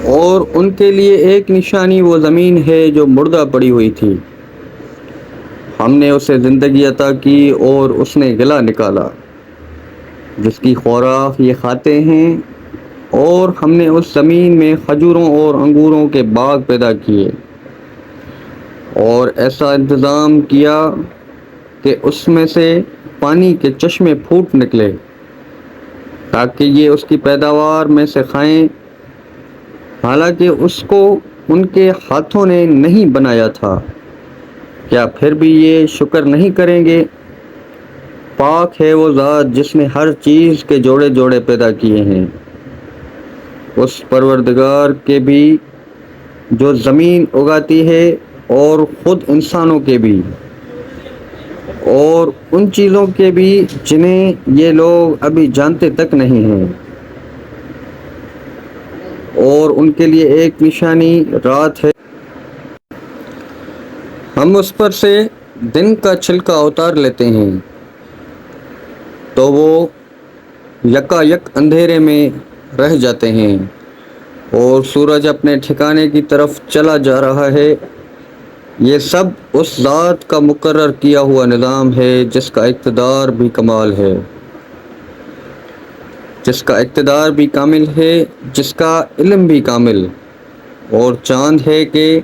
اور ان کے لیے ایک نشانی وہ زمین ہے جو مردہ پڑی ہوئی تھی، ہم نے اسے زندگی عطا کی اور اس نے گلا نکالا، جس کی خوراک یہ کھاتے ہیں، اور ہم نے اس زمین میں کھجوروں اور انگوروں کے باغ پیدا کیے، اور ایسا انتظام کیا کہ اس میں سے پانی کے چشمے پھوٹ نکلے، تاکہ یہ اس کی پیداوار میں سے کھائیں، حالانکہ اس کو ان کے ہاتھوں نے نہیں بنایا تھا۔ کیا پھر بھی یہ شکر نہیں کریں گے؟ پاک ہے وہ ذات جس نے ہر چیز کے جوڑے جوڑے پیدا کیے ہیں، اس پروردگار کے بھی جو زمین اگاتی ہے اور خود انسانوں کے بھی، اور ان چیزوں کے بھی جنہیں یہ لوگ ابھی جانتے تک نہیں ہیں، اور ان کے لیے ایک نشانی رات ہے، ہم اس پر سے دن کا چھلکا اتار لیتے ہیں تو وہ یکا یک اندھیرے میں رہ جاتے ہیں، اور سورج اپنے ٹھکانے کی طرف چلا جا رہا ہے۔ یہ سب اس ذات کا مقرر کیا ہوا نظام ہے جس کا اقتدار بھی کمال ہے، جس کا اقتدار بھی کامل ہے، جس کا علم بھی کامل، اور چاند ہے کہ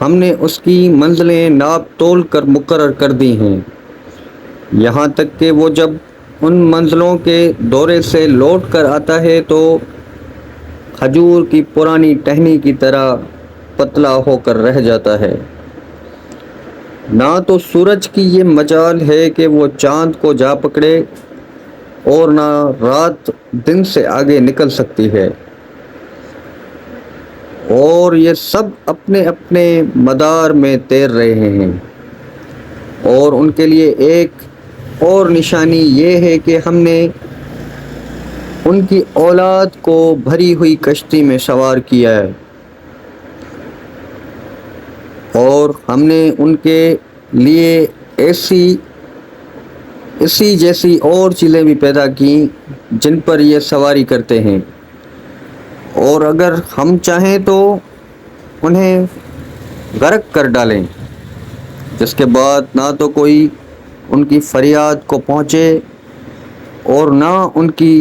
ہم نے اس کی منزلیں ناپ تول کر مقرر کر دی ہیں، یہاں تک کہ وہ جب ان منزلوں کے دورے سے لوٹ کر آتا ہے تو کھجور کی پرانی ٹہنی کی طرح پتلا ہو کر رہ جاتا ہے۔ نہ تو سورج کی یہ مجال ہے کہ وہ چاند کو جا پکڑے، اور نہ رات دن سے آگے نکل سکتی ہے، اور یہ سب اپنے اپنے مدار میں تیر رہے ہیں۔ اور ان کے لیے ایک اور نشانی یہ ہے کہ ہم نے ان کی اولاد کو بھری ہوئی کشتی میں سوار کیا ہے، اور ہم نے ان کے لیے اسی جیسی اور چیزیں بھی پیدا کی جن پر یہ سواری کرتے ہیں، اور اگر ہم چاہیں تو انہیں غرق کر ڈالیں، جس کے بعد نہ تو کوئی ان کی فریاد کو پہنچے اور نہ ان کی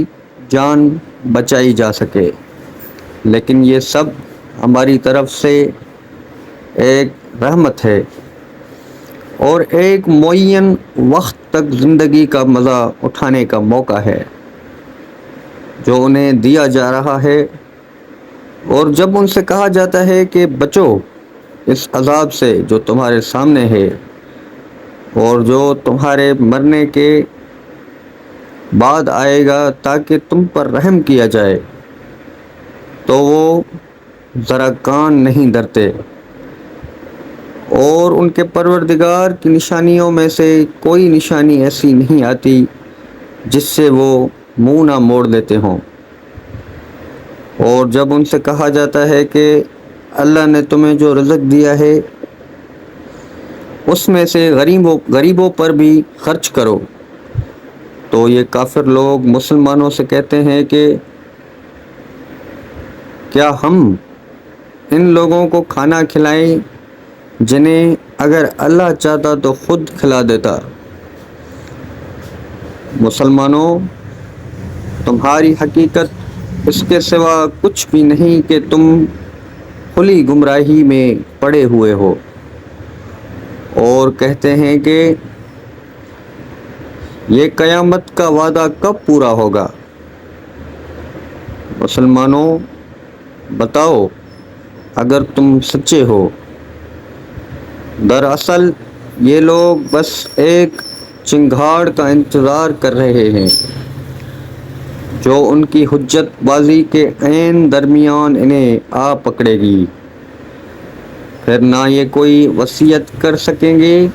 جان بچائی جا سکے، لیکن یہ سب ہماری طرف سے ایک رحمت ہے، اور ایک معین وقت تک زندگی کا مزہ اٹھانے کا موقع ہے جو انہیں دیا جا رہا ہے۔ اور جب ان سے کہا جاتا ہے کہ بچو اس عذاب سے جو تمہارے سامنے ہے اور جو تمہارے مرنے کے بعد آئے گا تاکہ تم پر رحم کیا جائے، تو وہ ذرا کان نہیں دھرتے، اور ان کے پروردگار کی نشانیوں میں سے کوئی نشانی ایسی نہیں آتی جس سے وہ منہ نہ موڑ لیتے ہوں۔ اور جب ان سے کہا جاتا ہے کہ اللہ نے تمہیں جو رزق دیا ہے اس میں سے غریبوں پر بھی خرچ کرو، تو یہ کافر لوگ مسلمانوں سے کہتے ہیں کہ کیا ہم ان لوگوں کو کھانا کھلائیں جنہیں اگر اللہ چاہتا تو خود کھلا دیتا؟ مسلمانوں، تمہاری حقیقت اس کے سوا کچھ بھی نہیں کہ تم کھلی گمراہی میں پڑے ہوئے ہو، اور کہتے ہیں کہ یہ قیامت کا وعدہ کب پورا ہوگا؟ مسلمانوں، بتاؤ اگر تم سچے ہو۔ دراصل یہ لوگ بس ایک چنگھاڑ کا انتظار کر رہے ہیں جو ان کی حجت بازی کے عین درمیان انہیں آ پکڑے گی، پھر نہ یہ کوئی وصیت کر سکیں گے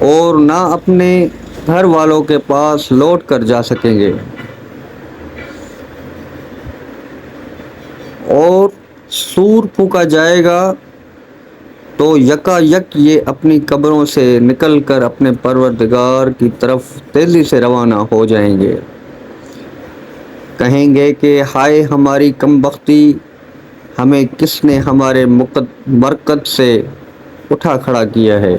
اور نہ اپنے گھر والوں کے پاس لوٹ کر جا سکیں گے، اور سور پھونکا جائے گا تو یکا یک یہ اپنی قبروں سے نکل کر اپنے پروردگار کی طرف تیزی سے روانہ ہو جائیں گے، کہیں گے کہ ہائے ہماری کم بختی، ہمیں کس نے ہمارے مرکز سے اٹھا کھڑا کیا ہے؟